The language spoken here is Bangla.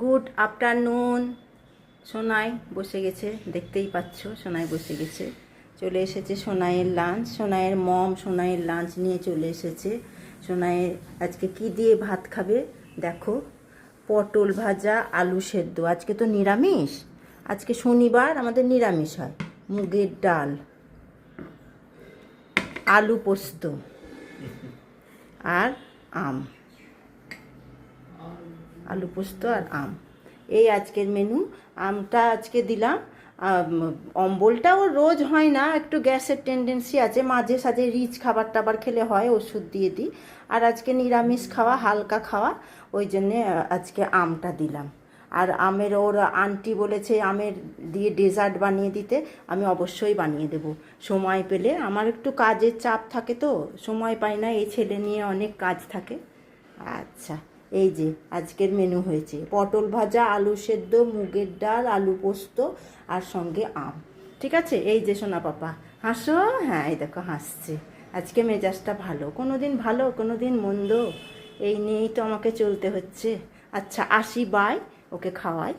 Good afternoon. সোনাই বসে গেছে, দেখতেই পাচ্ছ সোনাই বসে গেছে। চলে এসেছে সোনাইয়ের লাঞ্চ, সোনাইয়ের মম সোনাইয়ের লাঞ্চ নিয়ে চলে এসেছে। সোনাইয়ের আজকে কি দিয়ে ভাত খাবে দেখো, পটল ভাজা, আলু সেদ্ধ। আজকে তো নিরামিষ, আজকে শনিবার আমাদের নিরামিষ হয়। মুগের ডাল, আলু পোস্ত আর আম, আলু পোস্ত আর আম, এই আজকের মেনু। আমটা আজকে দিলাম। অম্বলটাও রোজ হয় না, একটু গ্যাসের টেন্ডেন্সি আছে, মাঝে সাঝে রিচ খাবার টাবার খেলে হয়, ওষুধ দিয়ে দিই। আর আজকে নিরামিষ খাওয়া, হালকা খাওয়া, ওই জন্যে আজকে আমটা দিলাম। আর আমের ওর আন্টি বলেছে আমের দিয়ে ডেজার্ট বানিয়ে দিতে, আমি অবশ্যই বানিয়ে দেব সময় পেলে। আমার একটু কাজের চাপ থাকে তো সময় পাই না, এই ছেলে নিয়ে অনেক কাজ থাকে। আচ্ছা, এই যে আজকের মেনু হয়েছে পটল ভাজা, আলু সেদ্ধ, মুগের ডাল, আলু পোস্ত আর সঙ্গে আম। ঠিক আছে, এই যে সোনা পাপা হাসো, হ্যাঁ এই দেখো হাসছে। আজকে মেজাজটা ভালো, কোনো দিন ভালো কোনো দিন মন্দ, এই নিয়েই তো আমাকে চলতে হচ্ছে। আচ্ছা আসি, বাই, ওকে খাওয়াই।